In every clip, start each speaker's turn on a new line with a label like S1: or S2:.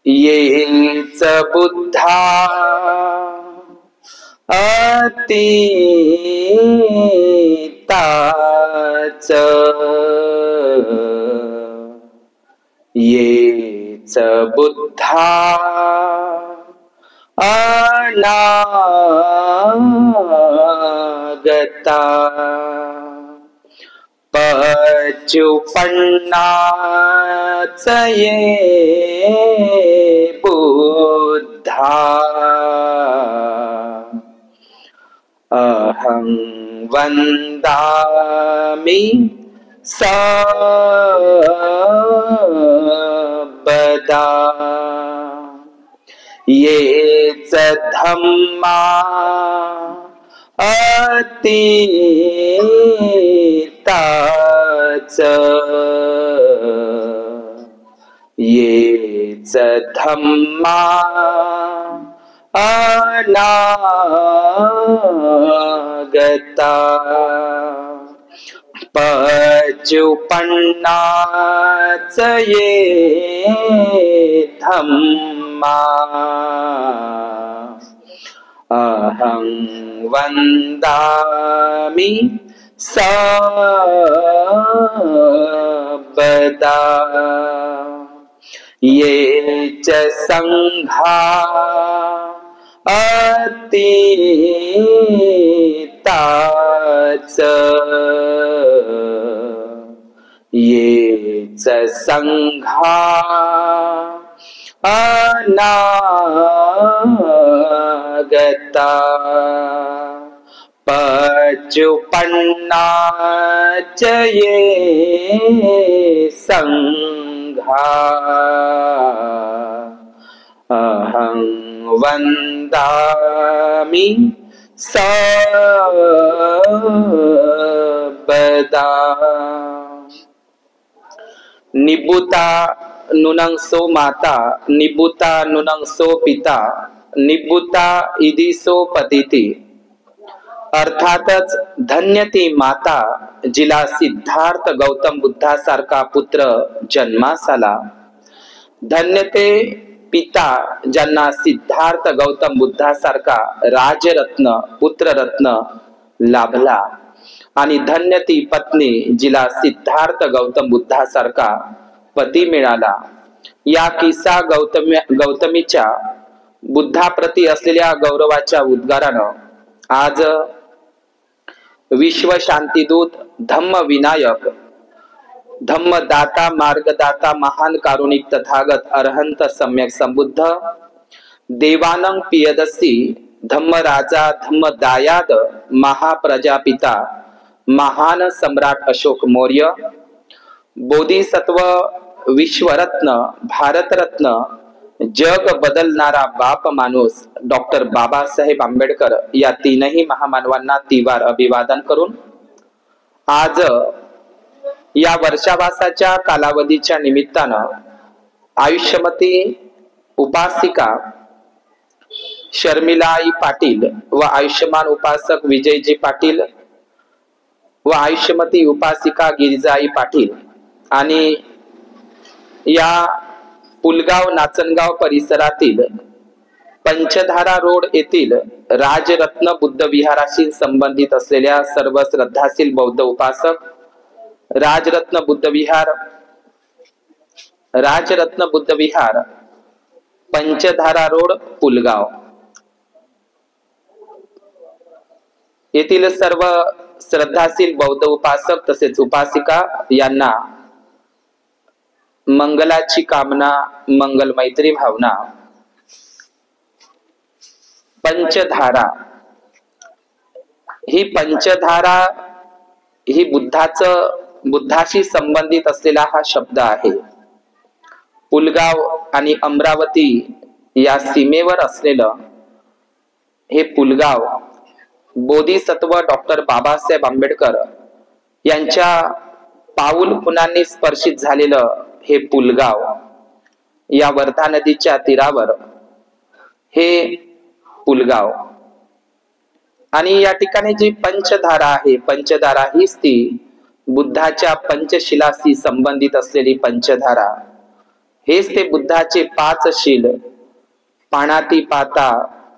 S1: येच बुद्धा अतीताच येच बुद्धा अनागता पचुपन्नाच ये बुद्धा अहं वन्दामि सर्वदा ये च धम्मा अतीताच ये च धम्मा अनागता पचुपन्नाच ये धम्मा अहं वन्दामि सर्वदा ये च संघा अतीताच ये च संघा अनागता पचुपन्नाच ये संघा अहं वन्दामि सर्वदा निबुता नुनं सो माता निबुता नुनं सो पिता निबुता इदी सो पतिती अर्थातच धन्य ती माता जिला सिद्धार्थ गौतम बुद्धासारखा पुत्र जन्मास आला। धन्य ते पिता ज्यांना सिद्धार्थ गौतम बुद्धासारखा राजरत्न पुत्ररत्न लाभला आणि धन्य ती पत्नी जिला सिद्धार्थ गौतम बुद्धासारखा पती मिळाला। या किस्सा गौतमीच्या बुद्धाप्रती असलेल्या गौरवाच्या उद्गारानं आज विश्व शांतीदूत धम्म विनायक धम्मदाता मार्गदाता महान कारुणिक तथागत अरहंत सम्यक संबुद्ध देवानं पियदसी धम्मराजा धम्मदायाद महाप्रजापिता महान सम्राट अशोक मौर्य बोधिसत्व विश्वरत्न भारतरत्न जग बदलणारा बाप माणूस डॉक्टर बाबासाहेब आंबेडकर या तीनही महामानवांना तिवार अभिवादन करून आज या वर्षावासाच्या कालावधीच्या निमित्तानं आयुष्यमती उपासिका शर्मिलाई पाटील व आयुष्यमान उपासक विजयजी पाटील व आयुष्यमती उपासिका गिरिजाई पाटील आणि या पुलगाव नाचनगाव परिसरातील पंचधारा रोड येथील राजरत्न बुद्ध विहाराशी संबंधित असलेल्या सर्व श्रद्धाशील बौद्ध उपासक राजरत्न बुद्ध विहार पंचधारा रोड पुलगाव येथील सर्व श्रद्धाशील बौद्ध उपासक तसेच उपासिका यांना मंगलाची कामना मंगल मैत्री भावना। पंचधारा ही बुद्धाशी संबंधित असलेला हा शब्द आहे। पुलगाव आणि अमरावती या सीमेवर असलेलं हे पुलगाव बोधिसत्व डॉक्टर बाबासाहेब आंबेडकर यांच्या पाऊल खुणांनी स्पर्शित झालेलं हे पुलगाव या वर्धा नदीच्या तीरावर हे पुलगाव आणि या ठिकाणी जी पंचधारा आहे पंचधारा हीच ती बुद्धाच्या पंचशिलाशी संबंधित असलेली पंचधारा हेच ते बुद्धाचे 5 शील. पाणाती पाता,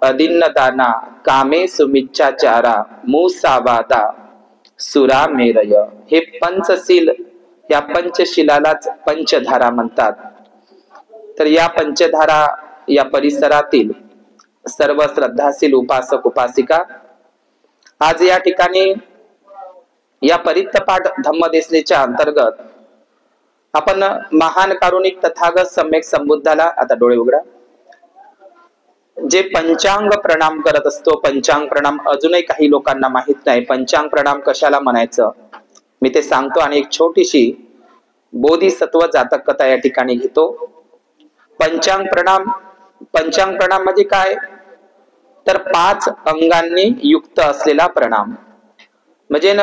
S1: अदिन्न दाना, कामे सुमिच्छाचारा, मुसावादा, सुरा मेरय. हे पंचशील, या पंचशिलालाच पंचधारा म्हणतात. तर या पंचधारा या परिसरातील सर्व श्रद्धाशील उपासक उपासिका आज या ठिकाणी या परित्तपाठ धम्मदेशनेच्या अंतर्गत आपण महान कारुणिक तथागत सम्यक संबुद्धाला, आता डोळे उघडा, जे पंचांग प्रणाम करत असतो. पंचांग प्रणाम अजूनही काही लोकांना माहित नाही. पंचांग प्रणाम कशाला म्हणायचं मी ते सांगतो आणि एक छोटीशी बोधिसत्व जातक कथा या ठिकाणी घेतो. पंचांग प्रणाम म्हणजे काय, तर 5 अंगांनी युक्त असलेला प्रणाम. म्हणजे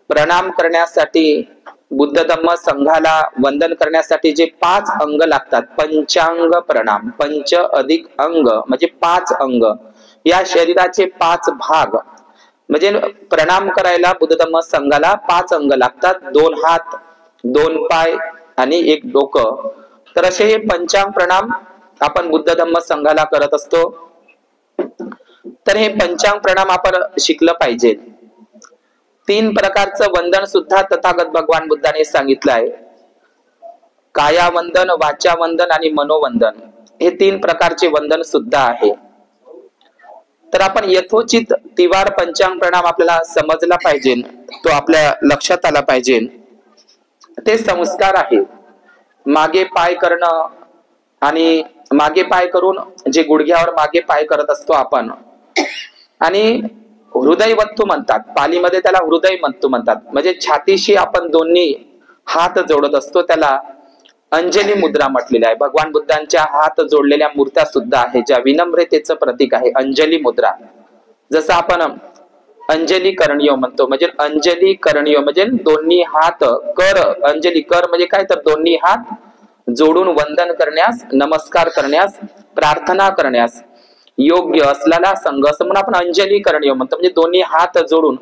S1: प्रणाम करण्यासाठी, बुद्ध धम्म संघाला वंदन करण्यासाठी जे 5 अंग लागतात, पंचांग प्रणाम. पंच अधिक अंग म्हणजे 5 अंग. या शरीराचे 5 भाग म्हणजे प्रणाम करायला बुद्ध धम्म संघाला 5 अंग लागतात. 2 हात, 2 पाय आणि 1 डोकं. तर असे हे पंचांग प्रणाम आपण बुद्ध धम्म संघाला करत असतो. तर हे पंचांग प्रणाम आपण शिकलं पाहिजे. 3 प्रकारचं वंदन सुद्धा तथागत भगवान बुद्धाने सांगितलं आहे. काया वंदन, वाचा वंदन आणि मनोवंदन, हे 3 प्रकारचे वंदन सुद्धा आहे. तर आपण यथोचित तिवार पंचांग प्रणाम आपल्याला समजला पाहिजे, तो आपल्या लक्षात आला पाहिजे. ते संस्कार आहे. मागे पाय करणं आणि मागे पाय करून जे गुडघ्यावर मागे पाय करत असतो आपण, आणि हृदयवत्तू म्हणतात, पालीमध्ये त्याला हृदयवत्तू म्हणतात. म्हणजे छातीशी आपण दोन्ही हात जोडत असतो, त्याला अंजली मुद्रा म्हटलेली आहे. भगवान बुद्धांच्या हात जोडलेल्या मूर्त्या सुद्धा आहे, ज्या विनम्रतेचं प्रतीक आहे. अंजली मुद्रा, जसं आपण अंजली करणीय म्हणतो. म्हणजे अंजली करणीय म्हणजे दोन्ही हात कर, अंजली कर म्हणजे काय, तर दोन्ही हात जोडून वंदन करण्यास, नमस्कार करण्यास, प्रार्थना करण्यास योग्य असलेला संघ, असं म्हणून आपण अंजली करणीय म्हणतो. म्हणजे दोन्ही हात जोडून,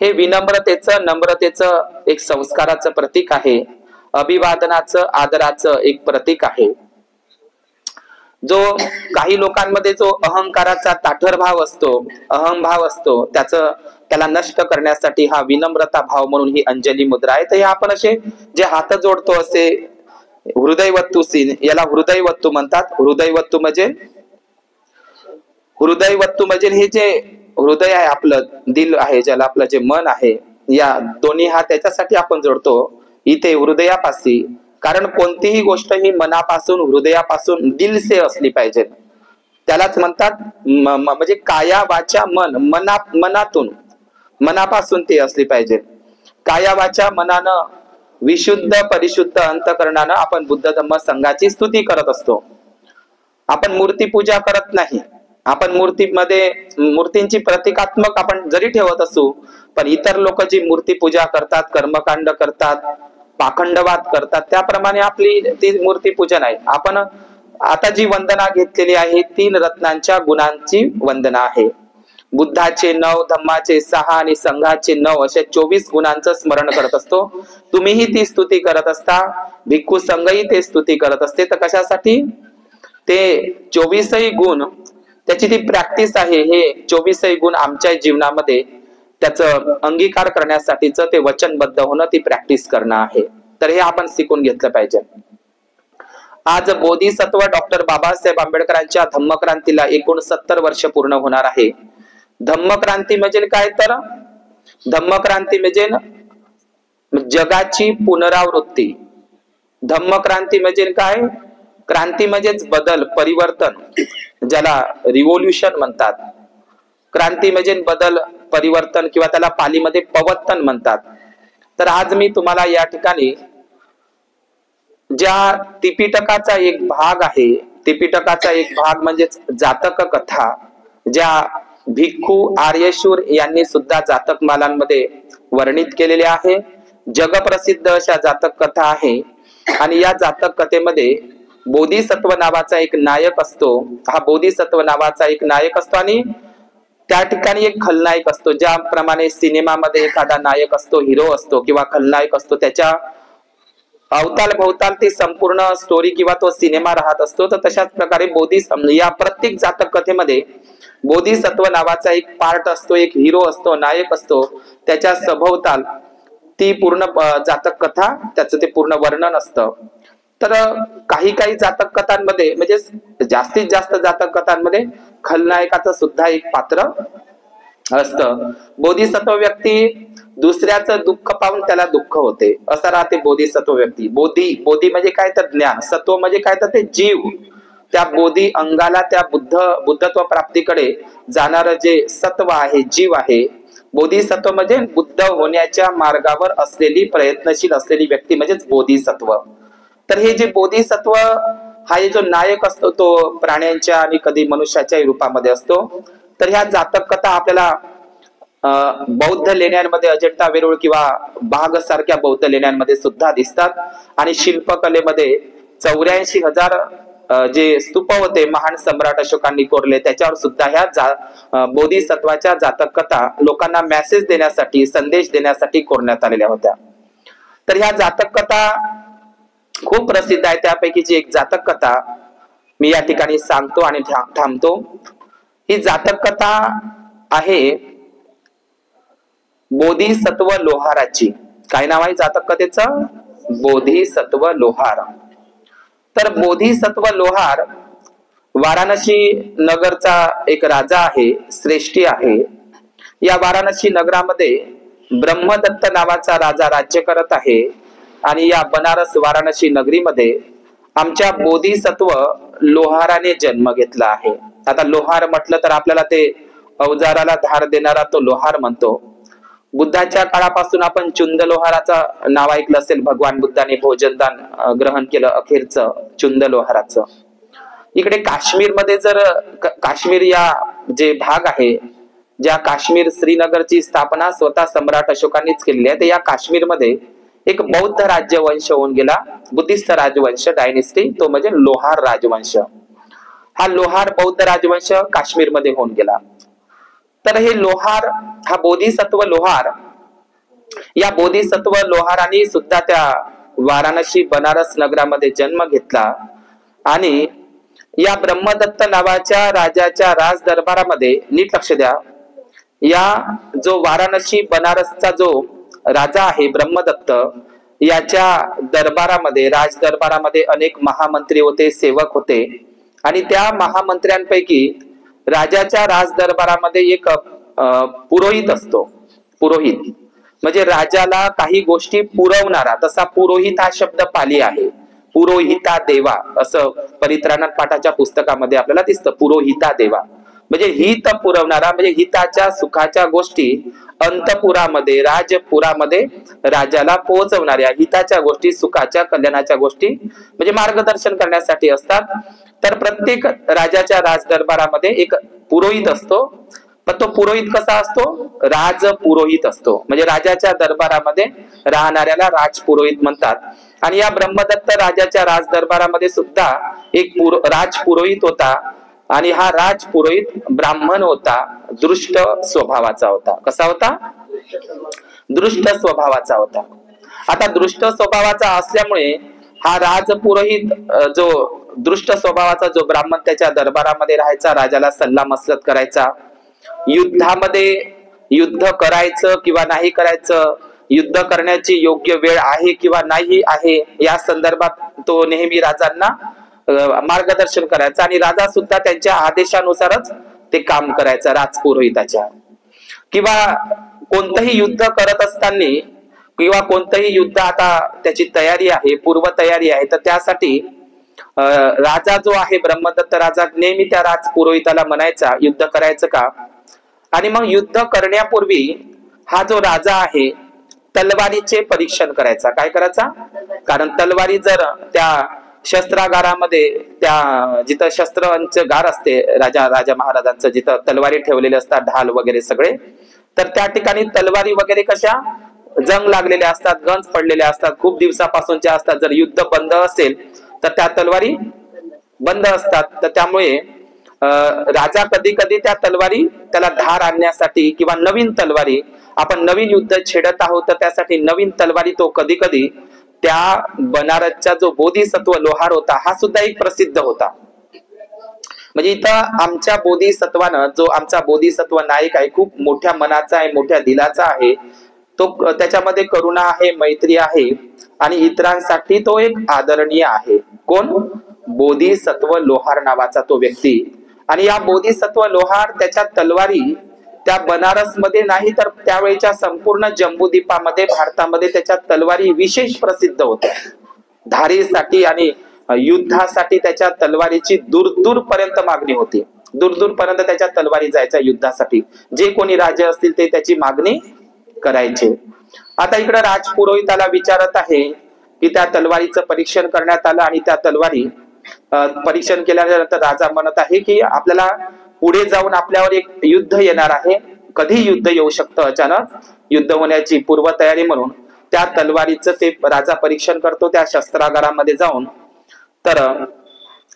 S1: हे विनम्रतेचं, नम्रतेचं एक संस्काराचं प्रतीक आहे. अभिवादनाचं, आदराचं एक प्रतीक आहे. जो काही लोकांमध्ये जो अहंकाराचा ताठर भाव असतो, अहंभाव असतो, त्याला नष्ट करण्यासाठी हा विनम्रता भाव म्हणून ही अंजली मुद्रा आहे. तर हे आपण असे जे हात जोडतो असे हृदयवत्तू सीन, याला हृदयवत्तू म्हणतात. हृदयवत्तू म्हणजे हे जे हृदय आहे, आपलं दिल आहे, ज्याला आपलं जे मन आहे, या दोन्ही हात त्याच्यासाठी आपण जोडतो इथे हृदयापाशी. कारण कोणतीही गोष्ट ही मनापासून, हृदयापासून, दिल से असली पाहिजे. त्यालाच म्हणतात म्हणजे काया वाचा मन, मनातून, मनापासून ते असली पाहिजे. काया वाचा मनानं, विशुद्ध परिशुद्ध अंतकरणानं आपण बुद्ध धम्म संघाची स्तुती करत असतो. आपण मूर्ती पूजा करत नाही. आपण मूर्तींची प्रतिकात्मक आपण जरी ठेवत असू, पण इतर लोक जी मूर्ती पूजा करतात, कर्मकांड करतात, पाखंडवाद करतात, त्याप्रमाणे आपली ती मूर्ती पूजा नाही. आपण आता जी वंदना घेतलेली आहे 3 रत्नांच्या गुणांची वंदना आहे. बुद्धाचे 9, धम्माचे 6 आणि संघाचे 9 अशा 24 गुणांचं स्मरण करत असतो. तुम्हीही ती स्तुती करत असता, भिक्खू संघही ते स्तुती करत असते. तर कशासाठी, ते 24ही गुण, त्याची ती प्रॅक्टिस आहे. हे 24ही गुण आमच्या जीवनामध्ये त्याचं अंगीकार करण्यासाठीच ते वचनबद्ध होणं, ती प्रॅक्टिस करणं आहे. तर हे आपण शिकून घेतलं पाहिजे. आज बोधिसत्व डॉक्टर बाबासाहेब आंबेडकरांच्या धम्मक्रांतीला 69 वर्ष पूर्ण होणार आहे. धम्मक्रांती म्हणजे काय, तर धम्मक्रांती म्हणजे जगाची पुनरावृत्ती. धम्मक्रांती म्हणजे काय, क्रांती म्हणजेच बदल, परिवर्तन, ज्याला रिव्होल्युशन म्हणतात. क्रांती म्हणजे बदल, परिवर्तन, किंवा त्याला पालीमध्ये पवर्तन म्हणतात. तर आज मी तुम्हाला या ठिकाणी ज्या त्रिपिटकाचा एक भाग आहे, त्रिपिटकाचा एक भाग म्हणजे जातक कथा, ज्या भिक्खू आर्यशूर यांनी सुद्धा जातक मालांमध्ये वर्णित केलेले आहे. जगप्रसिद्ध अशा जातक कथा आहे. आणि या जातक कथेमध्ये बोधिसत्व नावाचा एक नायक असतो. हा बोधिसत्व नावाचा एक नायक असतो आणि त्या ठिकाणी एक खलनायक असतो. ज्याप्रमाणे सिनेमामध्ये एखादा नायक असतो, हिरो असतो किंवा खलनायक असतो, त्याच्या अवताल भवताल ती संपूर्ण स्टोरी किंवा तो सिनेमा राहत असतो. तर तशाच प्रकारे या प्रत्येक जातक कथेमध्ये बोधिसत्व नावाचा एक पार्ट असतो, एक हिरो असतो, नायक असतो. त्याच्या सभोवताल ती पूर्ण जातक कथा, त्याचं ते पूर्ण वर्णन असतं. तर काही काही जातक कथांमध्ये म्हणजे जास्तीत जास्त जातक कथांमध्ये खलनायकाचं सुद्धा एक पात्र असतं. बोधिसत्व व्यक्ती दुसऱ्याचं दुःख पाहून त्याला दुःख होते, असं राहते बोधिसत्व व्यक्ती. बोधी म्हणजे काय तर ज्ञान, सत्व म्हणजे काय तर ते जीव. त्या बोधी अंगाला, त्या बुद्धत्व प्राप्तीकडे जाणार जे सत्व आहे, जीव आहे. बोधिसत्व म्हणजे बुद्ध होण्याच्या मार्गावर असलेली, प्रयत्नशील असलेली व्यक्ती म्हणजेच बोधिसत्व. तर हे जे बोधिसत्व हा जो नायक असतो तो प्राण्यांच्या आणि कधी मनुष्याच्या रूपामध्ये असतो. तर ह्या जातक कथा आपल्याला बौद्ध लेण्यांमध्ये, अजंठा वेरूळ किंवा बाग सारख्या बौद्ध लेण्यांमध्ये सुद्धा दिसतात. आणि शिल्पकलेमध्ये 84,000 जे स्तूप होते महान सम्राट अशोकांनी कोरले, त्याच्यावर सुद्धा ह्या बोधिसत्वाच्या जातक कथा लोकांना मेसेज देण्यासाठी, संदेश देण्यासाठी कोरण्यात आलेल्या होत्या. तर ह्या जातक कथा खूप प्रसिद्ध आहे. त्यापैकीची एक जातक कथा मी या ठिकाणी सांगतो आणि थांबतो. ही जातक कथा आहे बोधिसत्व लोहाराची. काय नाव आहे जातक कथेचं? बोधिसत्व लोहार. तर बोधिसत्व लोहार वाराणसी नगरचा एक राजा आहे, श्रेष्ठी आहे. या वाराणसी नगरामध्ये ब्रह्मदत्त नावाचा राजा राज्य करत आहे. आणि या बनारस वाराणसी नगरीमध्ये आमच्या बोधिसत्व लोहाराने जन्म घेतला आहे. आता लोहार म्हटलं तर आपल्याला ते अवजाराला धार देणारा तो लोहार म्हणतो. बुद्धाच्या काळापासून आपण चुंद लोहाराचा नाव ऐकलं असेल. भगवान बुद्धाने भोजनदान ग्रहण केलं अखेरचं चुंद लोहाराचं. इकडे काश्मीरमध्ये जर काश्मीर या जे भाग आहे, ज्या काश्मीर श्रीनगरची स्थापना स्वतः सम्राट अशोकांनीच केलेली आहे, तर या काश्मीरमध्ये एक बौद्ध राज्यवंश होऊन गेला, बुद्धिस्ट राजवंश डायनेस्टी, तो म्हणजे लोहार राजवंश. हा लोहार बौद्ध राजवंश काश्मीरमध्ये होऊन गेला. तर हे लोहार, हा बोधिसत्व लोहार, या बोधिसत्व लोहारांनी सुद्धा त्या वाराणसी बनारस नगरामध्ये जन्म घेतला. आणि या ब्रह्मदत्त नावाच्या राजाच्या राज दरबारामध्ये, नीट लक्ष द्या, या जो वाराणसी बनारसचा जो राजा आहे ब्रह्मदत्त, याच्या दरबारामध्ये, राज दरबारामध्ये अनेक महामंत्री होते, सेवक होते. आणि त्या महामंत्र्यांपैकी राजाच्या राज दरबारामध्ये एक पुरोहित असतो. पुरोहित म्हणजे राजाला काही गोष्टी पुरवणारा, तसा पुरोहित हा शब्द पाली आहे. पुरोहिता देवा असं परित्राणक पाठाच्या पुस्तकामध्ये आपल्याला दिसतं. पुरोहिता देवा म्हणजे हित पुरवणारा, म्हणजे हिताच्या सुखाच्या गोष्टी अंतपुरामध्ये, राजपुरामध्ये राजाला पोहोचवणाऱ्या हिताच्या गोष्टी, सुखाच्या, कल्याणाच्या गोष्टी म्हणजे मार्गदर्शन करण्यासाठी असतात. तर प्रत्येक राजाच्या राज दरबारामध्ये एक पुरोहित असतो. पण तो पुरोहित कसा असतो? राज पुरोहित असतो. म्हणजे राजाच्या दरबारामध्ये राहणाऱ्याला राजपुरोहित म्हणतात. आणि या ब्रह्मदत्त राजाच्या राज दरबारामध्ये सुद्धा एक राज पुरोहित होता. आणि हा राज पुरोहित ब्राह्मण होता, दृष्ट स्वभावाचा होता. कसा होता? दृष्ट स्वभावाचा होता. आता दृष्ट स्वभावाचा असल्यामुळे हा राज पुरोहित, जो दृष्ट स्वभावाचा जो ब्राह्मण, त्याच्या दरबारामध्ये राहायचा, राजाला सल्ला मसलत करायचा. युद्धामध्ये युद्ध करायचं किंवा नाही करायचं, युद्ध करण्याची योग्य वेळ आहे किंवा नाही आहे, या संदर्भात तो नेहमी राजांना मार्गदर्शन करायचा. आणि राजा सुद्धा त्यांच्या आदेशानुसारच ते काम करायचं राजपुरोहिताच्या. किंवा कोणतंही युद्ध करत असताना किंवा कोणतंही युद्ध आता त्याची तयारी आहे, पूर्व तयारी आहे, तर त्यासाठी राजा जो आहे ब्रह्मदत्त राजा नेहमी त्या राजपुरोहिताला म्हणायचा युद्ध करायचं का. आणि मग युद्ध करण्यापूर्वी हा जो राजा आहे तलवारीचे परीक्षण करायचा. काय करायचा? कारण तलवारी जर त्या शस्त्रागारामध्ये, त्या जिथं शस्त्रांचं गार असते राजा महाराजांचं, जिथं तलवारी ठेवलेले असतात, ढाल वगैरे सगळे, तर त्या ठिकाणी तलवारी वगैरे कशा जंग लागलेल्या असतात, गंज पडलेल्या असतात, खूप दिवसापासूनच्या असतात. जर युद्ध बंद असेल तर त्या तलवारी बंद असतात. तर त्यामुळे राजा कधी कधी त्या तलवारी त्याला धार आणण्यासाठी किंवा नवीन तलवारी, आपण नवीन युद्ध छेडत आहोत तर त्यासाठी नवीन तलवारी तो कधी कधी त्या बनारसचा जो बोधिसत्व लोहार होता हा सुद्धा एक प्रसिद्ध होता. म्हणजे इथं आमच्या बोधिसत्वानं, जो आमचा बोधिसत्व नायक आहे, खूप मोठ्या मनाचा आहे, मोठ्या दिलाचा आहे, तो त्याच्यामध्ये करुणा आहे, मैत्री आहे आणि इतरांसाठी तो एक आदरणीय आहे. कोण? बोधिसत्व लोहार नावाचा तो व्यक्ती. आणि या बोधिसत्व लोहार त्याच्या तलवारी त्या बनारस मध्ये नाही तर त्यावेळेच्या संपूर्ण जम्बूद्वीपामध्ये, भारतामध्ये त्याच्या तलवारी विशेष प्रसिद्ध होत्या. धारीसाठी आणि युद्धासाठी त्याच्या तलवारीची दूर दूर पर्यंत मागणी होती. दूर दूर पर्यंत त्याच्या तलवारी जायच्या युद्धासाठी. जे कोणी राजे असतील ते त्याची मागणी करायचे. आता इकडे राजपुरोहिताला विचारत आहे की त्या तलवारीचं परीक्षण करण्यात आलं आणि त्या तलवारी परीक्षण केल्यानंतर राजा म्हणत आहे की आपल्याला पुढे जाऊन आपल्यावर एक युद्ध येणार आहे. कधी युद्ध येऊ शकतं, अचानक युद्ध होण्याची पूर्वतयारी म्हणून त्या तलवारीचं ते राजा परीक्षण करतो त्या शस्त्रागारामध्ये जाऊन. तर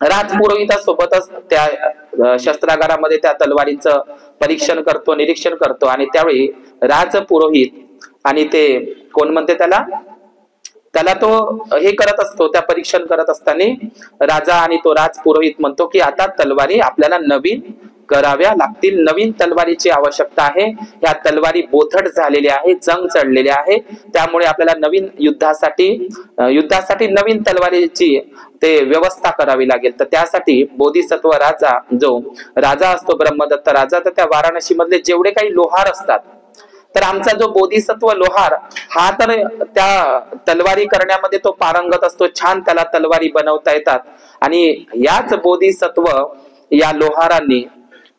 S1: राजपुरोहितासोबतच त्या शस्त्रागारामध्ये त्या तलवारीचं परीक्षण करतो, निरीक्षण करतो. आणि त्यावेळी राजपुरोहित आणि ते कोण म्हणते त्याला तो हे करत असतो, त्या परीक्षण करत असताना राजा आणि तो राजपुरोहित म्हणतो की आता तलवारी आपल्याला नवीन कराव्या लागतील, नवीन तलवारीची आवश्यकता आहे. ह्या तलवारी बोथट झालेल्या आहे, जंग चढलेल्या आहे, त्यामुळे आपल्याला नवीन युद्धासाठी नवीन तलवारीची ते व्यवस्था करावी लागेल. तर त्यासाठी बोधिसत्व राजा, जो राजा असतो ब्रह्मदत्त राजा, तर त्या वाराणसी मधले जेवढे काही लोहार असतात, तर आमचा जो बोधिसत्व लोहार हा तर त्या तलवारी करण्यामध्ये तो पारंगत असतो, छान त्याला तलवारी बनवता येतात. आणि याच बोधिसत्व या लोहारांनी,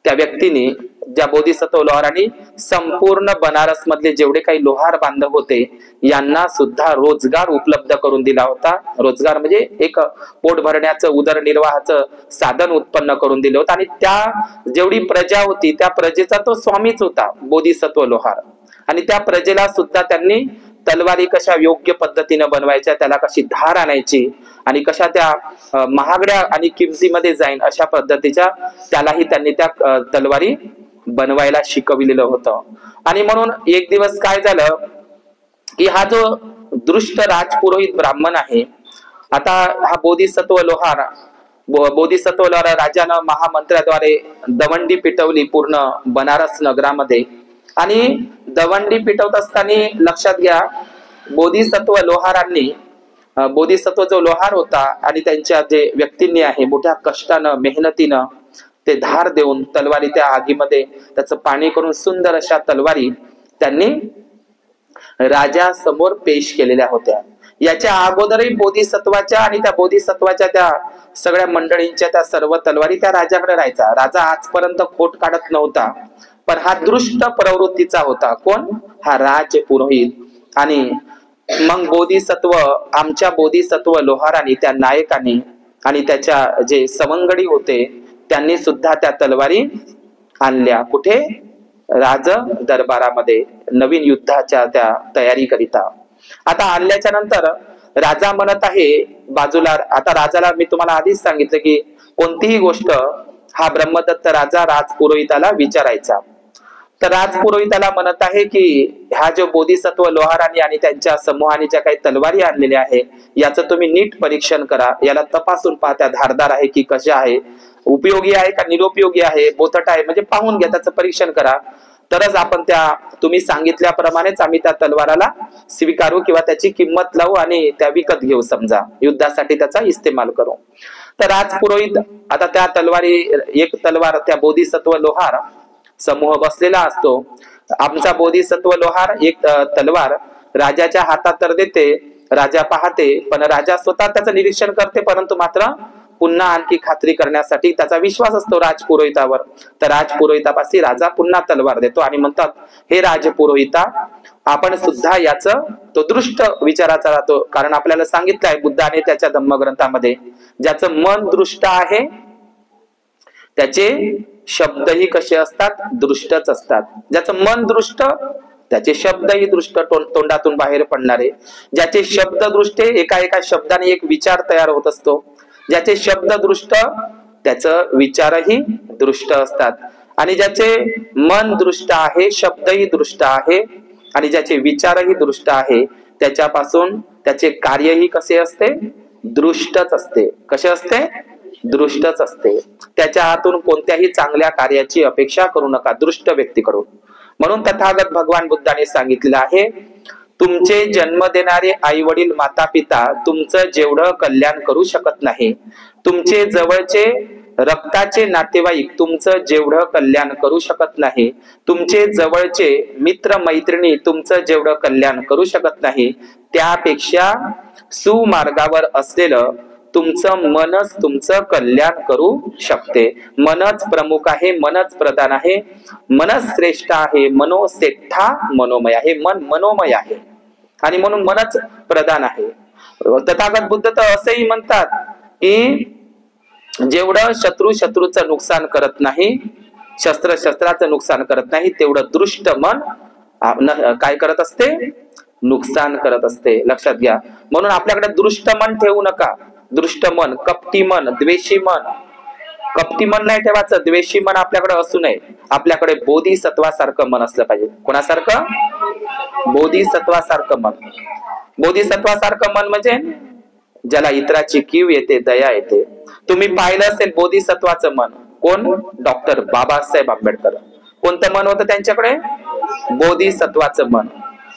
S1: त्या व्यक्तीने, ज्या बोधिसत्व लोहारांनी संपूर्ण बनारस मधले जेवढे काही लोहार बांधव होते यांना सुद्धा रोजगार उपलब्ध करून दिला होता. रोजगार म्हणजे एक पोट भरण्याचं, उदरनिर्वाहाचं साधन उत्पन्न करून दिलं होतं. आणि त्या जेवढी प्रजा होती त्या प्रजेचा तो स्वामीच होता, बोधिसत्व लोहार. आणि त्या प्रजेला सुद्धा त्यांनी तलवारी कशा योग्य पद्धतीने बनवायच्या, त्याला कशी धार आणायची आणि कशा त्या महागड्या आणि किमतीमध्ये जाईन अशा पद्धतीच्या त्यालाही त्यांनी त्या तलवारी बनवायला शिकविलेलं होतं. आणि म्हणून एक दिवस काय झालं की हा जो दृष्ट राजपुरोहित ब्राह्मण आहे, आता हा बोधिसत्व लोहार राजानं महामंत्र्याद्वारे दवंडी पिटवली पूर्ण बनारस नगरामध्ये. आणि दवंडी पिटवत असताना लक्षात घ्या, बोधिसत्व लोहारांनी, बोधिसत्व जो लोहार होता आणि त्यांच्या जे व्यक्तींनी आहे मोठ्या कष्टानं, मेहनतीनं ते धार देऊन तलवारी त्या आगीमध्ये त्याचं पाणी करून सुंदर अशा तलवारी त्यांनी राजा समोर पेश केलेल्या होत्या. याच्या अगोदरही बोधिसत्वाच्या आणि त्या बोधिसत्वाच्या त्या सगळ्या मंडळींच्या त्या सर्व तलवारी त्या राजाकडे राहायचा. राजा आजपर्यंत खोट काढत नव्हता, पण हा दृष्ट प्रवृत्तीचा होता. कोण? हा राजपुरोहित. आणि मग बोधिसत्व, आमच्या बोधिसत्व लोहारांनी, त्या नायकांनी आणि त्याच्या जे सवंगडी होते त्यांनी सुद्धा त्या तलवारी आणल्या. कुठे? राज दरबारामध्ये, नवीन युद्धाच्या त्या तयारी करिता. आता आणल्याच्या नंतर राजा म्हणत आहे बाजूला, आता राजाला मी तुम्हाला आधीच सांगितलं की कोणतीही गोष्ट हा ब्रह्मदत्त राजा राजपुरोहिताला विचारायचा. तर राजपुरोहिताला म्हणत आहे की ह्या जो बोधिसत्व लोहारांनी आणि त्यांच्या समूहाने ज्या काही तलवारी आणलेल्या आहे याचं तुम्ही नीट परीक्षण करा, याला तपासून पहा, त्या धारदार आहे की कशा आहे, उपयोगी आहे का निरुपयोगी आहे, बोथट आहे, म्हणजे पाहून घ्या, त्याचं परीक्षण करा. तरच आपण त्या तुम्ही सांगितल्याप्रमाणेच आम्ही त्या तलवाराला स्वीकारू किंवा त्याची किंमत लावू आणि त्या विकत घेऊ, समजा युद्धासाठी त्याचा इस्तेमाल करू. तर राजपुरोहित आता त्या तलवारी, एक तलवार त्या बोधिसत्व लोहार समूह बसलेला असतो. आमचा बोधिसत्व लोहार एक तलवार राजाच्या हातात तर देते, राजा पाहते, पण राजा स्वतः त्याचं निरीक्षण करते, परंतु मात्र पुन्हा आणखी खात्री करण्यासाठी त्याचा विश्वास असतो राजपुरोहितावर. तर राजपुरोहितापाशी राजा पुन्हा तलवार देतो आणि म्हणतात, हे राजपुरोहिता, आपण सुद्धा याचं तो दृष्ट विचाराचा राहतो. कारण आपल्याला सांगितलं आहे बुद्धाने त्याच्या धम्मग्रंथामध्ये, ज्याचं मन दृष्ट आहे त्याचे शब्दही कसे असतात? दृष्टच असतात. ज्याचं मन दृष्ट त्याचे शब्दही दृष्ट, तोंडातून बाहेर पडणारे. ज्याचे शब्द दृष्टे, एका एका शब्दाने एक विचार तयार होत असतो. ज्याचे शब्द दृष्ट त्याचं विचारही दृष्ट असतात. आणि ज्याचे मन दृष्ट आहे, शब्दही दृष्ट आहे आणि ज्याचे विचारही दृष्ट आहे त्याच्यापासून त्याचे कार्यही कसे असते, दृष्टच असते. कसे असते, दृष्टच असते. त्याच्या हातून कोणत्याही चांगल्या कार्याची अपेक्षा करू नका दृष्ट व्यक्तीकडून. म्हणून तथागत भगवान बुद्धाने सांगितलेलं आहे, तुमचे जन्म देणारे आई वडील माता पिता तुमचं जेवढं कल्याण करू शकत नाही, तुमचे जवळचे रक्ताचे नातेवाईक तुमचं जेवढं कल्याण करू शकत नाही, तुमचे जवळचे मित्र मैत्रिणी तुमचं जेवढं कल्याण करू शकत नाही, त्यापेक्षा सुमार्गावर असलेलं तुमचं मनच तुमचं कल्याण करू शकते. मनच प्रमुख आहे, मनच प्रधान आहे, मनच श्रेष्ठ आहे, मनोश्रेष्ठा मनोमय आहे. मन मनोमय आहे आणि म्हणून मनच प्रधान आहे. तथागत बुद्ध तर असंही म्हणतात की जेवढं शत्रू शत्रूचं नुकसान करत नाही, शस्त्र शस्त्राचं नुकसान करत नाही, तेवढं दृष्ट मन काय करत असते, नुकसान करत असते. लक्षात घ्या. म्हणून आपल्याकडे दृष्ट मन ठेवू नका. दृष्ट मन, कपटी मन, द्वेषी मन. कपटी मन नाही ठेवायचं, द्वेषी मन आपल्याकडे असू नये. आपल्याकडे बोधिसत्वासारखं मन असलं पाहिजे. कोणासारखं, बोधिसत्वासारखं मन. बोधिसत्वासारखं मन म्हणजे ज्याला इतराची कीव येते, दया येते. तुम्ही पाहिलं असेल बोधिसत्वाचं मन कोण, डॉक्टर बाबासाहेब आंबेडकर. कोणतं मन होतं त्यांच्याकडे, बोधिसत्वाचं मन.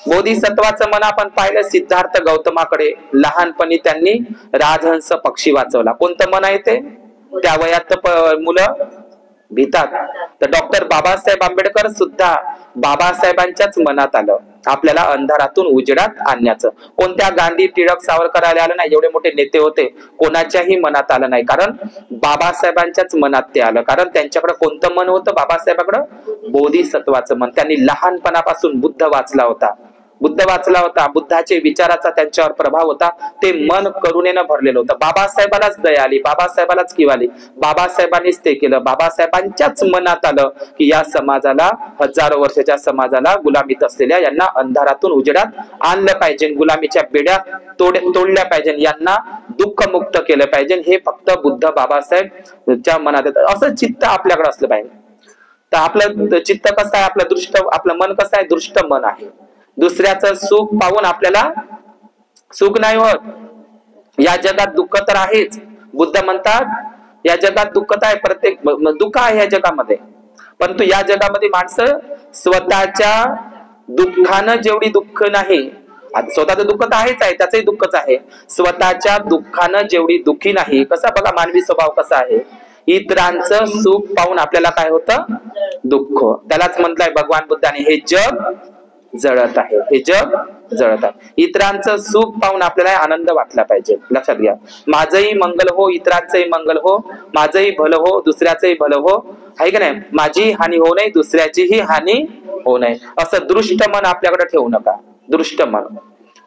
S1: बोधिसत्वाचं मन आपण पाहिलं सिद्धार्थ गौतमाकडे. लहानपणी त्यांनी राजहंस पक्षी वाचवला. कोणतं मन आहे ते, त्या वयात मुलं भीतात. तर डॉक्टर बाबासाहेब आंबेडकर सुद्धा बाबासाहेबांच्याच मनात आलं आपल्याला अंधारातून उजेडात आणण्याचं. कोणत्या गांधी, टिळक, सावरकर आलं नाही, एवढे मोठे नेते होते, कोणाच्याही मनात आलं नाही, कारण बाबासाहेबांच्याच मनात ते आलं. कारण त्यांच्याकडे कोणतं मन होतं बाबासाहेबांकडे, बोधिसत्वाचं मन. त्यांनी लहानपणापासून बुद्ध वाचला होता. बुद्धाचे विचाराचा त्यांच्यावर प्रभाव होता. ते मन करुणेनं भरलेलं होतं. बाबासाहेबालाच दया आली, बाबासाहेबालाच किव आली, बाबासाहेबांनीच ते केलं. बाबासाहेबांच्याच मनात आलं की या समाजाला, हजारो वर्षाच्या समाजाला गुलामीत असलेल्या यांना अंधारातून उजेडात आणलं पाहिजे, गुलामीच्या बेड्या तोडल्या पाहिजे, यांना दुःख मुक्त केलं पाहिजे. हे फक्त बुद्ध बाबासाहेबच्या मनात येतं. असं चित्त आपल्याकडे असलं पाहिजे. तर आपलं चित्त कसं आहे, आपलं दृष्ट, आपलं मन कसं आहे, दृष्ट मन आहे. दुसऱ्याचं सुख पाहून आपल्याला सुख नाही होत. या जगात दुःख तर आहेच. बुद्ध म्हणतात या जगात दुःख आहे, प्रत्येक दुःख आहे या जगामध्ये. परंतु या जगामध्ये माणसं स्वतःच्या दुःखानं जेवढी दुःख नाही, स्वतःचं दुःख तर आहेच आहे, त्याचंही दुःखच आहे, स्वतःच्या दुःखानं जेवढी दुःखी नाही. कसा बघा मानवी स्वभाव कसा आहे, इतरांचं सुख पाहून आपल्याला काय होतं, दुःख. त्यालाच म्हटलंय भगवान बुद्धाने, हे जग जळत आहे, हे जग जळत आहे. इतरांचं सुख पाहून आपल्याला आनंद वाटला पाहिजे. लक्षात घ्या. माझंही मंगल हो, इतरांचंही मंगल हो, माझंही भलं हो, दुसऱ्याचंही भलं हो, आहे की नाही. माझी हानी होऊ नये, दुसऱ्याचीही हानी होऊ नये, असं दृष्ट मन आपल्याकडे ठेवू नका. दृष्ट मन.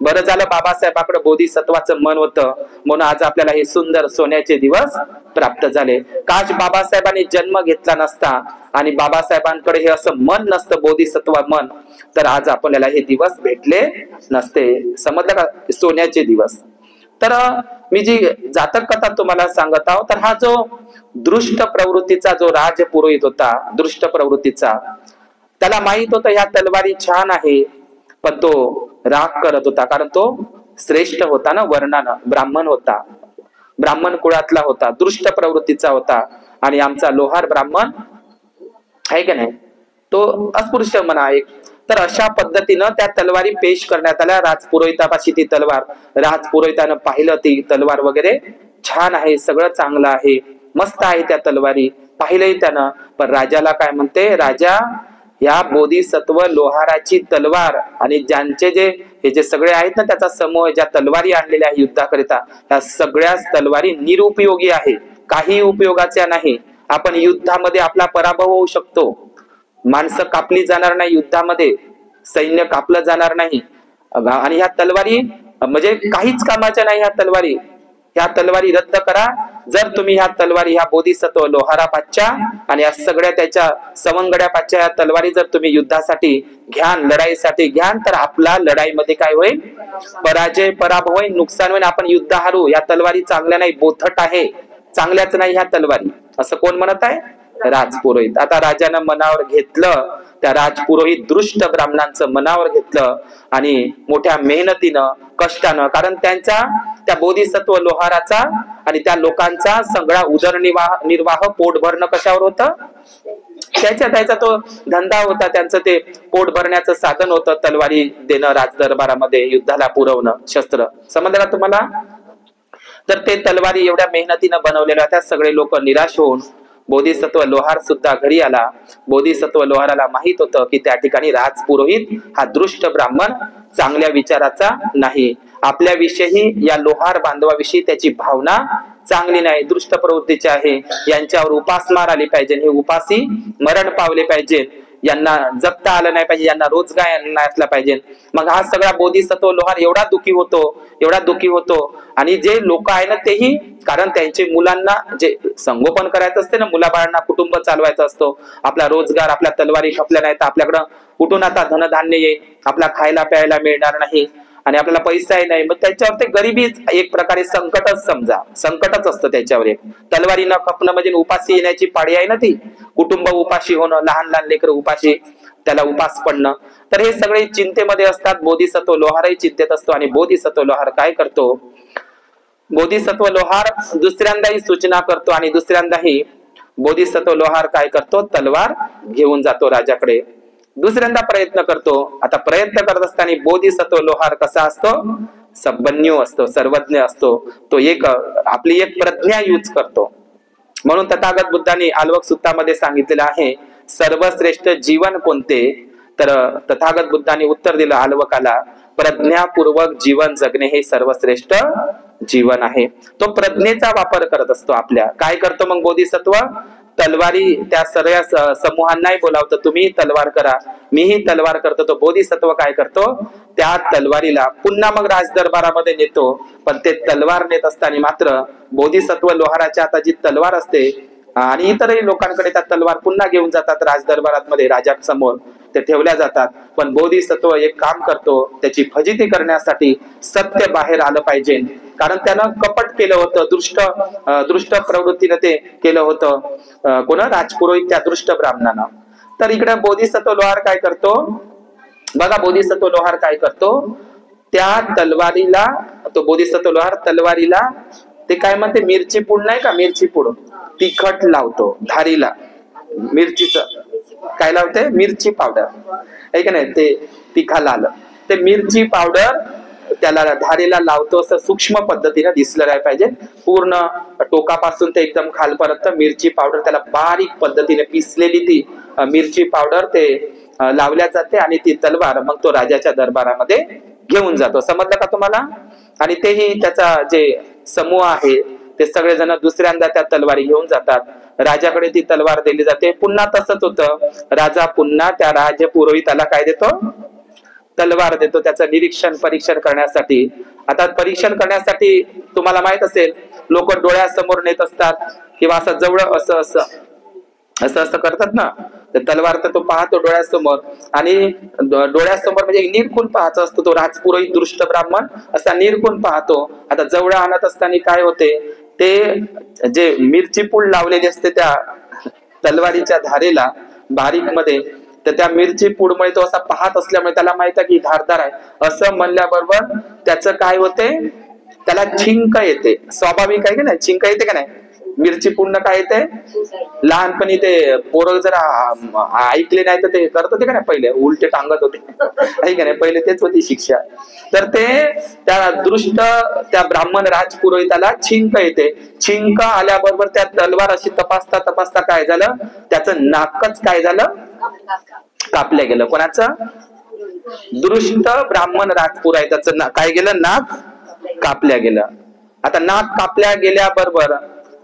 S1: बरं झालं बाबासाहेबांकडे बोधिसत्वाचं मन होतं, म्हणून आज आपल्याला हे सुंदर सोन्याचे दिवस प्राप्त झाले. काश बाबासाहेबांनी जन्म घेतला नसता आणि बाबासाहेबांकडे हे असं मन नसतं, बोधिसत्व मन, तर आज आपल्याला हे दिवस भेटले नसते. समजलं का, सोन्याचे दिवस. तर मी जी जातक कथा तुम्हाला सांगत आहो, तर हा जो दृष्ट प्रवृत्तीचा जो राजपुरोहित होता, दृष्ट प्रवृत्तीचा, त्याला माहित होतं ह्या तलवारी छान आहे, पण तो राग करत होता. कारण तो श्रेष्ठ होता ना, वर्णानं ब्राह्मण होता, ब्राह्मण कुळातला होता, दृष्ट प्रवृत्तीचा होता. आणि आमचा लोहार ब्राह्मण आहे का नाही, तो अस्पृश्य म्हणा एक. तर अशा पद्धतीनं त्या तलवारी पेश करण्यात आल्या राजपुरोहितापाशी. ती तलवार राजपुरोहितानं पाहिलं, ती तलवार वगैरे छान आहे, सगळं चांगलं आहे, मस्त आहे त्या तलवारी, पाहिलंही त्यानं. पण राजाला काय म्हणते, राजा या बोधिसत्व लोहाराची तलवार आणि ज्यांचे हे जे सगळे आहेत ना, त्याचा समूह, ज्या तलवारी आणलेल्या आहे युद्धाकरिता, त्या सगळ्याच तलवारी निरुपयोगी आहे, काही उपयोगाच्या नाही. आपण युद्धामध्ये आपला पराभव होऊ शकतो, माणसं कापली जाणार नाही युद्धामध्ये, सैन्य कापलं जाणार नाही. आणि ह्या तलवारी म्हणजे काहीच कामाच्या नाही. ह्या तलवारी रद्द करा. जर तुम्ही ह्या तलवारी, ह्या बोधिसत्व लोहारापाच्या आणि या सगळ्या त्याच्या सवंगड्यापाच्या ह्या तलवारी जर तुम्ही युद्धासाठी घ्यान, लढाईसाठी घ्यान, तर आपला लढाईमध्ये काय होईल, पराजय, पराभव होईल, नुकसान होईल, आपण युद्ध हारू. या तलवारी चांगल्या नाही, बोथट आहे, चांगल्याच नाही ह्या तलवारी, असं कोण म्हणत आहे, राजपुरोहित. आता राजानं मनावर घेतलं, त्या राजपुरोहित दृष्ट ब्राह्मणांचं मनावर घेतलं आणि मोठ्या मेहनतीनं कष्टानं, कारण त्यांचा त्या बोधिसत्व लोहाराचा आणि त्या लोकांचा सगळा उदरनिर्वाह पोट भरणं कशावर होतं, त्याचा तो धंदा होता, त्यांचं ते पोट भरण्याचं साधन होतं, तलवारी देणं राजदरबारामध्ये, युद्धाला पुरवणं शस्त्र. समजलं का तुम्हाला? तर ते तलवारी एवढ्या मेहनतीनं बनवलेल्या होत्या. सगळे लोक निराश होऊन बोधिसत्व लोहार सुद्धा घरी आला. बोधिसत्व लोहाराला माहित होतं की त्या ठिकाणी राजपुरोहित हा दृष्ट ब्राह्मण चांगल्या विचाराचा नाही, आपल्याविषयी या लोहार बांधवाविषयी त्याची भावना चांगली नाही, दृष्ट प्रवृत्तीचे आहे, यांच्यावर उपासमार आली पाहिजे, हे उपासी मरण पावले पाहिजे, यांना जगता आलं नाही पाहिजे, यांना रोजगार नसला पाहिजे. मग हा सगळा बोधिसत्व लोहार एवढा दुःखी होतो आणि जे लोक आहे ना तेही, कारण त्यांचे मुलांना जे संगोपन करायचं असते ना, मुलाबाळांना कुटुंब चालवायचा असतो, आपला रोजगार, आपल्या तलवारी खपल्या नाही तर आपल्याकडं कुठून आता धनधान्य येईल, आपला खायला प्यायला मिळणार नाही आणि आपल्याला पैसाही नाही. मग त्याच्यावर ते गरिबी एक प्रकारे संकटच, समजा संकटच असतं त्याच्यावर. एक तलवारी न खपणं म्हणजे उपाशी येण्याची पाळी आहे ना ती, कुटुंब उपाशी होणं, लहान लहान लेकर उपाशी, त्याला उपास पडणं. तर हे सगळे चिंतेमध्ये असतात. बोधिसत्व लोहारही चिंतेत असतो आणि बोधिसत्व लोहार काय करतो, बोधिसत्व लोहार दुसऱ्यांदाही सूचना करतो आणि दुसऱ्यांदाही बोधिसत्व लोहार काय करतो, तलवार घेऊन जातो राजाकडे, दुसऱ्यांदा प्रयत्न करतो. आता प्रयत्न करत असताना बोधिसत्व लोहार कसा असतो, सबन्यू असतो, सर्वज्ञ असतो, तो आपली एक प्रज्ञा यूज करतो. म्हणून तथागत बुद्धांनी आल्वक सूत्रामध्ये सांगितलेलं आहे, सर्वश्रेष्ठ जीवन कोणते, तर तथागत बुद्धांनी उत्तर दिलं आल्वकाला, प्रज्ञापूर्वक जीवन जगणे हे सर्वश्रेष्ठ जीवन आहे. तो प्रज्ञेचा वापर करत असतो आपल्या. काय करतो मग बोधिसत्व, तलवारी त्या सर्व समूहांनाही बोलावतो, तुम्ही तलवार करा, मीही तलवार करतो. तो बोधिसत्व काय करतो, त्या तलवारीला पुन्हा मग राजदरबारामध्ये नेतो. पण ते तलवार नेत असताना मात्र बोधिसत्व लोहाराच्या आता जी तलवार असते आणि इतरही लोकांकडे त्या तलवार पुन्हा घेऊन जातात राजदरबारात मध्ये, राजासमोर ते ठेवल्या जातात. पण बोधिसत्व एक काम करतो, त्याची फजिती करण्यासाठी सत्य बाहेर आलं पाहिजे, कारण त्यानं कपट केलं होतं, दृष्ट प्रवृत्तीनं ते केलं होतं. कोण, राजपुरोहित त्या दृष्ट ब्राह्मणानं. तर इकडे बोधिसत्व लोहार काय करतो बघा, बोधिसत्व लोहार काय करतो, त्या तलवारीला, तो बोधिसत्व लोहार तलवारीला ते काय म्हणते, मिरची पूड नाही का, मिरची पूड, तिखट लावतो धारीला, मिरचीचं काय लावते, मिरची पावडर आहे का नाही, ते तिखा लाल, ते मिरची पावडर त्याला धारेला लावतो. असं सूक्ष्म पद्धतीने दिसलं नाही पाहिजे, पूर्ण टोकापासून ते एकदम खालपर्यंत मिरची पावडर, त्याला बारीक पद्धतीने पिसलेली ती मिरची पावडर ते लावल्या जाते आणि ती तलवार मग तो राजाच्या दरबारामध्ये घेऊन जातो. समजलं का तुम्हाला? आणि तेही त्याचा जे समूह आहे ते सगळेजण दुसऱ्यांदा त्या तलवारी घेऊन जातात, राजाकडे ती तलवार दिली जाते. पुन्हा तसंच होतं, राजा पुन्हा त्या राजपुरोहिताला काय देतो, तलवार देतो, त्याचं निरीक्षण परीक्षण करण्यासाठी. आता परीक्षण करण्यासाठी तुम्हाला माहित असेल, लोक डोळ्यासमोर नेत असतात किंवा असं जवळ असं करतात ना, तलवार तर तो पाहतो डोळ्यासमोर, आणि डोळ्यासमोर म्हणजे निरखून पाहत असतो तो राजपुरोहित दृष्ट ब्राह्मण, असा निरखून पाहतो. आता जवळ आणत असताना काय होते, ते जे मिरची पूड लावलेली असते त्या तलवारीच्या धारेला बारीक मध्ये, तर त्या मिरची पूडमुळे तो असा पाहत असल्यामुळे त्याला माहित आहे की धारदार आहे, असं म्हणल्याबरोबर त्याचं काय होते, त्याला छिंक येते. स्वाभाविक आहे की नाही, छिंक येते का नाही, मिरची पूर्ण काय येते, लहानपणी ते पोरं जरा ऐकले नाही तर ते करत होते का नाही, पहिले उलटे टांगत होते आहे का नाही, पहिले तेच होती शिक्षा. तर ते त्या ब्राह्मण राजपुरोहिताला छिंक येते. छिंक आल्याबरोबर त्या तलवार अशी तपासता काय झालं, त्याचं नाकच काय झालं, कापल्या गेलं. कोणाचं, दृष्ट ब्राह्मण राजपुरोहिताचं काय गेलं, नाक कापल्या गेलं. आता नाक कापल्या गेल्याबरोबर,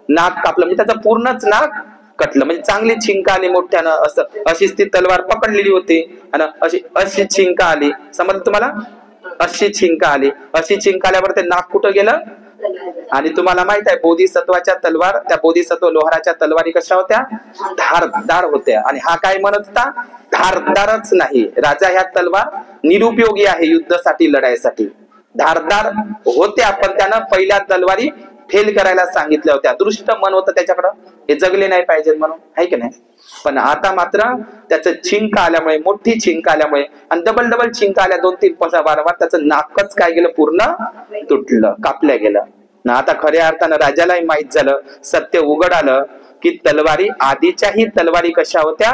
S1: नाक कापलं म्हणजे त्याचं पूर्णच नाक कटलं, म्हणजे चांगली छिंक आली मोठ्यानं, असं अशीच ती तलवार पकडलेली होती आणि अशी छिंक आली. समजलं तुम्हाला, अशी छिंक आली. अशी छिंक आल्यावर ते नाक कुठं गेलं, आणि तुम्हाला माहित आहे बोधिसत्वाच्या तलवार, त्या बोधिसत्व लोहाराच्या तलवारी कशा होत्या, धारदार होत्या. आणि हा काय म्हणत होता, धारदारच नाही, राजा ह्या तलवार निरुपयोगी आहे युद्धासाठी, लढाईसाठी. धारदार होत्या पण त्यानं पहिल्या तलवारी फेल करायला सांगितल्या होत्या. दृष्ट मन होतं त्याच्याकडं, हे जगले नाही पाहिजे म्हणून, आहे की नाही. पण आता मात्र त्याचं छिंक आल्यामुळे, मोठी छिंक आल्यामुळे आणि डबल डबल छिंक आल्या 2-3 वारंवार, त्याचं नाकच काय गेलं, पूर्ण तुटलं, कापल्या गेलं ना. आता खऱ्या अर्थानं राजालाही माहित झालं, सत्य उघड आलं की तलवारी आधीच्याही तलवारी कशा होत्या,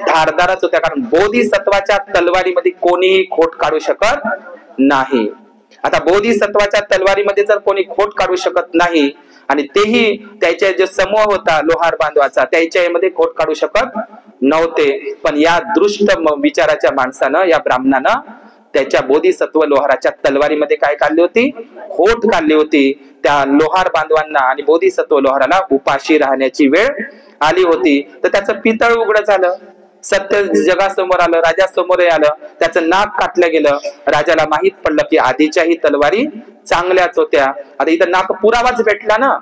S1: धारदारच होत्या. कारण बोधिसत्वाच्या तलवारीमध्ये कोणीही खोट काढू शकत नाही. आता बोधिसत्वाच्या तलवारीमध्ये जर कोणी खोट काढू शकत नाही आणि तेही त्याच्या जो समूह होता लोहार बांधवाचा, त्याच्यामध्ये खोट काढू शकत नव्हते. पण या दृष्ट विचाराच्या माणसानं, या ब्राह्मणानं त्याच्या बोधिसत्व लोहाराच्या तलवारीमध्ये काय काढली होती, खोट काढली होती. त्या लोहार बांधवांना आणि बोधिसत्व लोहाराला उपाशी राहण्याची वेळ आली होती. तर त्याचं पितळ उघड झालं, सत्य जगासमोर आलं, राजासमोर आलं, त्याचं नाक काटलं गेलं. राजाला माहित पडलं की आधीच्याही तलवारी चांगल्याच होत्या. आता इथं नाक पुरावाच भेटला ना,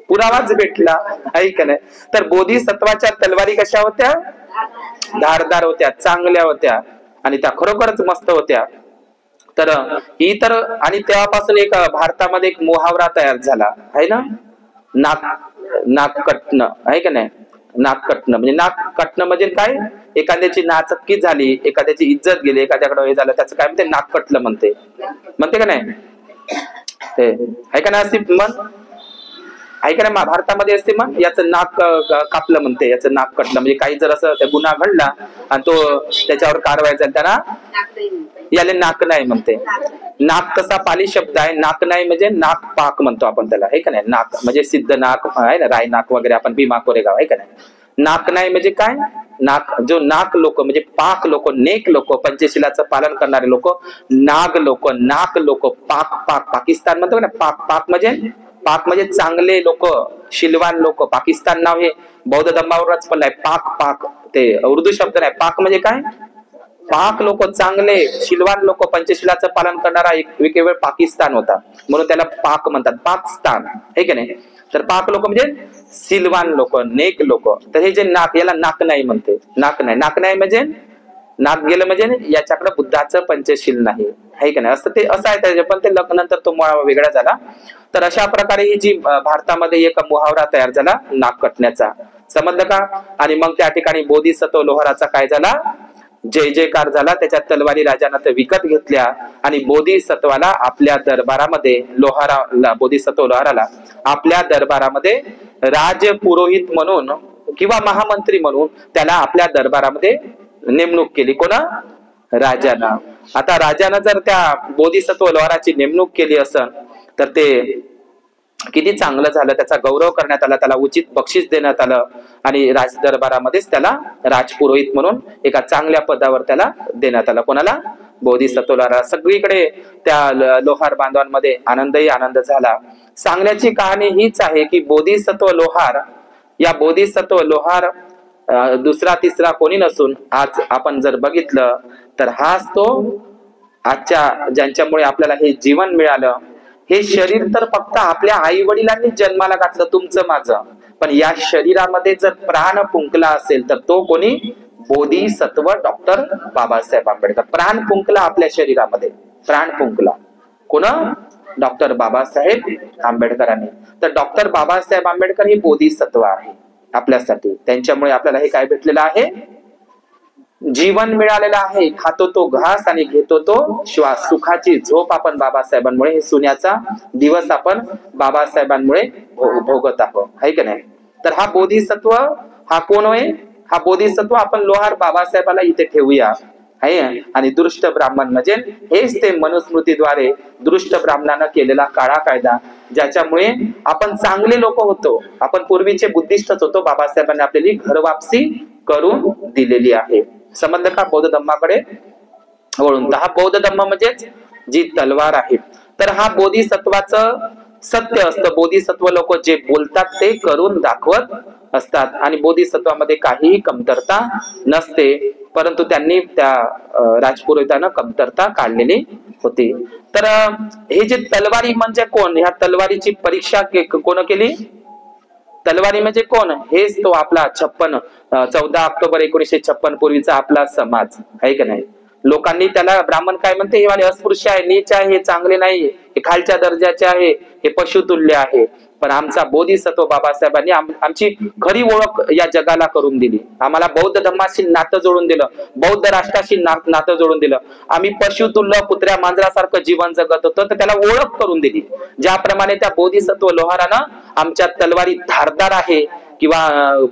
S1: पुरावाच भेटला, आहे का नाही. तर बोधिसत्वाच्या तलवारी कशा होत्या, धारदार होत्या, चांगल्या होत्या आणि त्या खरोखरच मस्त होत्या. तर ही तर, आणि तेव्हापासून एक भारतामध्ये एक मुहावरा तयार झाला आहे ना, नाक कटणं, आहे का नाही. नाक कटणं म्हणजे, नाक कटणं म्हणजे काय, एखाद्याची नाचक्की झाली, एखाद्याची इज्जत गेली, एखाद्याकडे हे झालं, त्याचं काय म्हणते, नाक कटलं म्हणते, म्हणते का नाही, ते आहे का नाही, असे मन आहे का नाही, भारतामध्ये असते मग याचं नाक कापलं म्हणते, याचं नाक कटलं म्हणजे काही जर असं गुन्हा घडला आणि तो त्याच्यावर कारवाई झाली, त्यांना याले नाक नाही म्हणते. नाक तसा पाली शब्द आहे, नाक नाही म्हणजे नाक पाक म्हणतो आपण त्याला, आहे का नाही. नाक म्हणजे सिद्ध नाक आहे ना, राय नाक वगैरे, आपण भीमा कोरेगाव, आहे का नाही. नाक नाही म्हणजे काय, नाक जो नाक लोक म्हणजे पाक लोक, नेक लोक, पंचशिलाचं पालन करणारे लोक, नाग लोक, नाक लोक, पाक पाक पाकिस्तान म्हणतो ना, पाक म्हणजे चांगले लोक, शिलवान लोक. पाकिस्तान नाव हे बौद्ध धर्मावरच पण आहे, पाक ते उर्दू शब्द नाही. पाक म्हणजे काय, पाक लोक, चांगले शिलवान लोक, पंचशिलाचं पालन करणारा एक वेळ पाकिस्तान होता, म्हणून त्याला पाक म्हणतात, पाकिस्तान, हे की नाही. तर पाक लोक म्हणजे सिलवान लोक, नेक लोक. तर हे जे नाक, याला नाक नाही म्हणते, नाक नाही म्हणजे नाक गेलं म्हणजे याच्याकडे बुद्धाचं पंचशील नाही, आहे की नाही, असं ते असं आहे त्याचे. पण ते नंतर तो वेगळा झाला. तर अशा प्रकारे ही जी भारतामध्ये एक मुहावरा तयार झाला नाक कटण्याचा, समजलं का. आणि मग त्या ठिकाणी बोधिसत्व लोहाराचा काय झाला, जय जयकार झाला. त्याच्या तलवारी राजानं ते विकत घेतल्या आणि बोधिसत्वाला आपल्या दरबारामध्ये, बोधिसत्व लोहाराला आपल्या दरबारामध्ये राजपुरोहित म्हणून किंवा महामंत्री म्हणून त्याला आपल्या दरबारामध्ये नेमणूक केली. कोणा, राजानं. आता राजानं जर त्या बोधिसत्व लोहाराची नेमणूक केली असेल तर ते किती चांगलं झालं, त्याचा गौरव करण्यात आला, त्याला उचित बक्षीस देण्यात आलं आणि राज दरबारामध्येच त्याला राजपुरोहित म्हणून एका चांगल्या पदावर त्याला देण्यात आलं. कोणाला, बोधिसत्व लोहाराला. सगळीकडे त्या लोहार बांधवांमध्ये आनंदही आनंद झाला. सांगण्याची कहाणी हीच आहे की बोधिसत्व लोहार, या बोधिसत्व लोहार दुसरा तिसरा कोणी नसून आज आपण जर बघितलं तर हाच तो आजच्या, ज्यांच्यामुळे आपल्याला हे जीवन मिळालं. हे शरीर तर फक्त आपल्या आई वडिलांनी जन्माला घातलं, तुमचं माझं. पण या शरीरामध्ये जर प्राण फुंकला असेल तर तो कोणी, बोधिसत्व डॉक्टर बाबासाहेब आंबेडकर. प्राण फुंकला आपल्या शरीरामध्ये, प्राण फुंकला कोण, डॉक्टर बाबासाहेब आंबेडकरांनी. तर डॉक्टर बाबासाहेब आंबेडकर हे बोधिसत्व आहे आपल्यासाठी. त्यांच्यामुळे आपल्याला हे काय भेटलेलं आहे, जीवन मिळालेलं आहे. खातो तो घास आणि घेतो तो श्वास, सुखाची झोप आपण बाबासाहेबांमुळे, हे सोन्याचा दिवस आपण बाबासाहेबांमुळे भोगत आहोत, आहे की नाही. तर हा बोधिसत्व, हा कोण आहे, हा बोधिसत्व आपण लोहार बाबासाहेबाला इथे ठेवूया, आहे. आणि दृष्ट ब्राह्मण म्हणजे हेच ते मनुस्मृतीद्वारे दृष्ट ब्राह्मणानं केलेला काळा कायदा, ज्याच्यामुळे आपण चांगले लोक होतो. आपण पूर्वीचे बुद्धिस्टच होतो, बाबासाहेबांनी आपल्याला घर वापसी करून दिलेली आहे. समजलं का, बौद्ध धम्माकडे वळून. तर हा बौद्ध धम्म म्हणजेच जी तलवार आहे. तर हा बोधिसत्वाचं सत्य असतं. बोधिसत्व लोक जे बोलतात ते करून दाखवत असतात आणि बोधिसत्वामध्ये काहीही कमतरता नसते. परंतु त्यांनी त्या राजपुरोहितानं कमतरता काढलेली होती. तर हे जे तलवारी म्हणजे कोण, ह्या तलवारीची परीक्षा कोण केली, तलवारी म्हणजे कोण, हेच तो आपला 14 ऑक्टोबर 1956 पूर्वीचा आपला समाज, आहे का नाही. लोकांनी त्याला ब्राह्मण काय म्हणते, हे वाले अस्पृश्य आहे, नीच आहे, हे चांगले नाही, हे खालच्या दर्जाचे आहे, हे पशुतुल्य आहे. पण आमचा बोधिसत्व बाबासाहेबांनी आमची खरी ओळख या जगाला करून दिली. आम्हाला बौद्ध धर्माशी नातं जोडून दिलं, बौद्ध राष्ट्राशी नातं जोडून दिलं. आम्ही पशुतुल्य कुत्र्या मांजरासारखं जीवन जगत होतो, तर त्याला ओळख करून दिली. ज्याप्रमाणे त्या बोधिसत्व लोहारानं आमच्या तलवारी धारदार आहे किंवा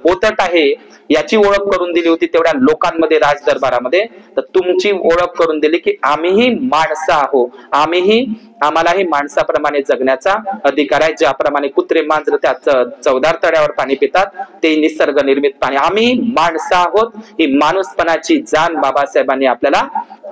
S1: बोथट आहे याची ओळख करून दिली होती तेवढ्या लोकांमध्ये राजदरबारामध्ये, तर तुमची ओळख करून दिली की आम्हीही माणसं आहोत, आम्हालाही माणसाप्रमाणे जगण्याचा अधिकार आहे. ज्याप्रमाणे कुत्रे मांजर त्या चवदार तळ्यावर पाणी पितात, ते निसर्ग निर्मित पाणी, आम्ही माणसं आहोत. ही माणूसपणाची जाण बाबासाहेबांनी आपल्याला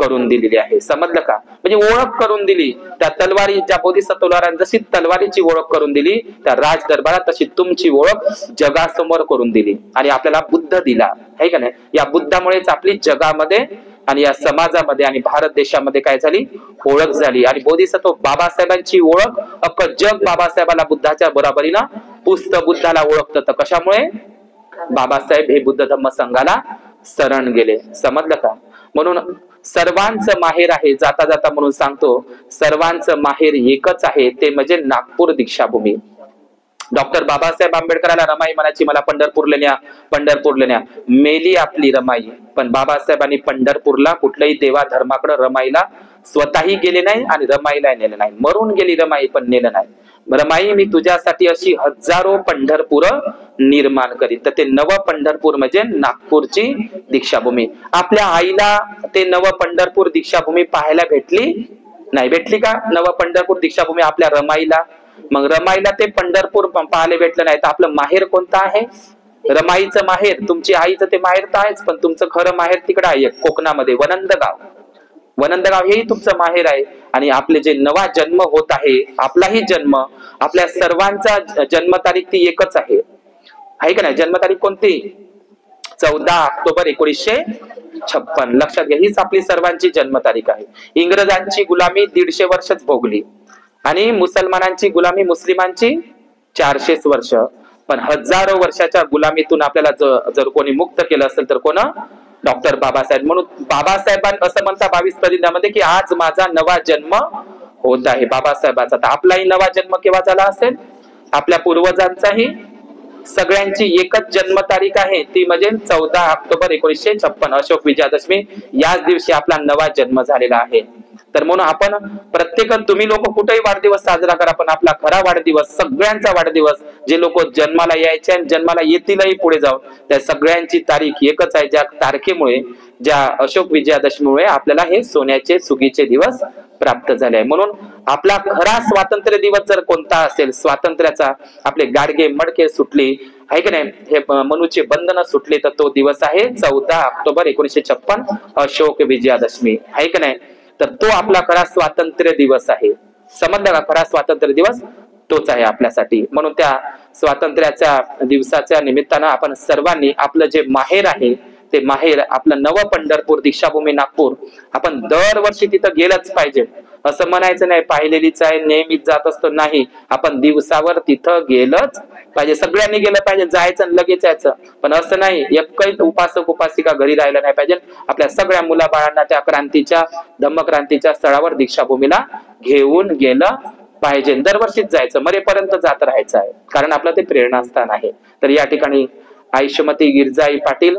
S1: करून दिलेली आहे. समजलं का? म्हणजे ओळख करून दिली. त्या तलवारी, ज्या बोधिसत्वांनी जशी तलवारीची ओळख करून दिली त्या राज दरबारात, तशी तुमची ओळख जगासमोर करून दिली आणि आपल्याला बुद्ध दिला आहे का नाही. या बुद्धामुळेच आपली जगामध्ये आणि या समाजामध्ये आणि भारत देशामध्ये काय झाली, ओळख झाली. आणि बोधिसत्व बाबासाहेबांची ओळख अख्खं जग बाबासाहेबाला बुद्धाच्या बरोबरीनं पुस्तक बुद्धाला ओळखतं. तर कशामुळे? बाबासाहेब हे बुद्ध धम्म संघाला शरण गेले. समजलं का? म्हणून सर्वांचं माहेर आहे, जाता जाता म्हणून सांगतो, सर्वांचं माहेर एकच आहे, ते म्हणजे नागपूर दीक्षाभूमी. डॉक्टर बाबासाहेब आंबेडकरांना रमाई म्हणायची, मला पंढरपूरला न्या, पंढरपूरला न्या. मेली आपली रमाई, पण बाबासाहेबांनी पंढरपूरला कुठल्याही देवा धर्माकडे रमाईला स्वतःही गेले नाही आणि रमाईला नेलं नाही. मरून गेली रमाई पण नेलं नाही. रमाई, मी तुझ्यासाठी अशी हजारो पंढरपूर निर्माण करीन. तर ते नव पंढरपूर म्हणजे नागपूरची दीक्षाभूमी. आपल्या आईला ते नव पंढरपूर दीक्षाभूमी पाहायला भेटली नाही. भेटली का नव पंढरपूर दीक्षाभूमी आपल्या रमाईला? मग रमाईला ते पंढरपूर पाहायला भेटलं नाही, तर आपलं माहेर कोणतं आहे? रमाईचं माहेर, तुमची आईचं ते माहेर तर आहेच, पण तुमचं खरं माहेर तिकडं आहे कोकणामध्ये, वनंदगाव. वनंदगाव हेही तुमचं माहेर आहे. आणि आपले जे नवा जन्म होत आहे, आपलाही जन्म, आपल्या सर्वांचा जन्मतारीख ती एकच आहे का नाही? जन्मतारीख कोणती? 14 ऑक्टोबर 1956. लक्षात घ्या, हीच आपली सर्वांची जन्मतारीख आहे. इंग्रजांची गुलामी 150 वर्षच भोगली आणि मुसलमानांची गुलामी, मुस्लिमांची 400 वर्ष. पण हजारो वर्षाच्या गुलामीतून आपल्याला जर कोणी मुक्त केलं असेल तर कोण? डॉक्टर बाबासाहेब. म्हणून बाबासाहेबांनी असं म्हणता 22 प्रतिज्ञामध्ये की आज माझा नवा जन्म होत आहे बाबासाहेबांचा. तर आपलाही नवा जन्म केव्हा झाला असेल? आपल्या पूर्वजांचाही. सगळ्यांची एकच जन्मतारीख आहे, ती म्हणजे 14 ऑक्टोबर 1956, अशोक विजयादशमी. याच दिवशी आपला नवा जन्म झालेला आहे. तर म्हणून आपण प्रत्येक, तुम्ही लोक कुठेही वाढदिवस साजरा करा, पण आपला खरा वाढदिवस, सगळ्यांचा वाढदिवस, जे लोक जन्माला यायचे आणि जन्माला येतीलही पुढे जाऊन, त्या सगळ्यांची तारीख एकच आहे. ज्या तारखेमुळे, ज्या अशोक विजयादशमीमुळे आपल्याला हे सोन्याचे सुगीचे दिवस प्राप्त झाले आहे. म्हणून आपला खरा स्वातंत्र्य दिवस जर कोणता असेल, स्वातंत्र्याचा आपले गाडगे मडके सुटली आहे की नाही, हे मनुचे बंधन सुटले, तर तो दिवस आहे 14 ऑक्टोबर 1956, अशोक विजयादशमी आहे की नाही. तर तो आपला खरा स्वातंत्र्य दिवस आहे. समजलं का? खरा स्वातंत्र्य दिवस तोच आहे आपल्यासाठी. म्हणून त्या स्वातंत्र्याच्या दिवसाच्या निमित्तानं आपण सर्वांनी आपलं जे माहेर आहे, ते माहेर, आपलं नव पंढरपूर दीक्षाभूमी नागपूर, आपण दरवर्षी तिथं गेलंच पाहिजे. असं म्हणायचं नाही पाहिलेलीच आहे, नेहमीच जात असतो, नाही. आपण दिवसावर तिथं गेलंच पाहिजे. सगळ्यांनी गेलं पाहिजे, जायचं आणि लगेच यायचं. पण असं नाही, एकही उपासक उपासिका घरी राहिलं नाही पाहिजे. आपल्या सगळ्या मुलाबाळांना त्या क्रांतीच्या, धम्मक्रांतीच्या स्थळावर दीक्षाभूमीला घेऊन गेलं पाहिजे. दरवर्षीच जायचं, मरेपर्यंत जात राहायचं आहे, कारण आपलं ते प्रेरणास्थान आहे. तर या ठिकाणी आयुष्यमती गिरजाई पाटील,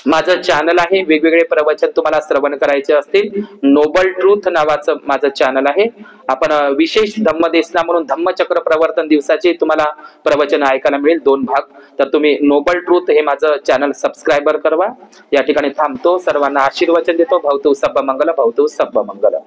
S1: माझं चॅनल आहे, वेगवेगळे प्रवचन तुम्हाला श्रवण करायचे असतील, नोबल ट्रूथ नावाचं माझं चॅनल आहे. आपण विशेष धम्मदेशना म्हणून धम्मचक्र प्रवर्तन दिवसाचे तुम्हाला प्रवचन ऐकायला मिळेल, 2 भाग. तर तुम्ही नोबल ट्रूथ हे माझं चॅनल सबस्क्राईबर करवा. या ठिकाणी थांबतो, सर्वांना आशीर्वचन देतो. भवतु सब्ब मंगल, भवतु सब्ब मंगल.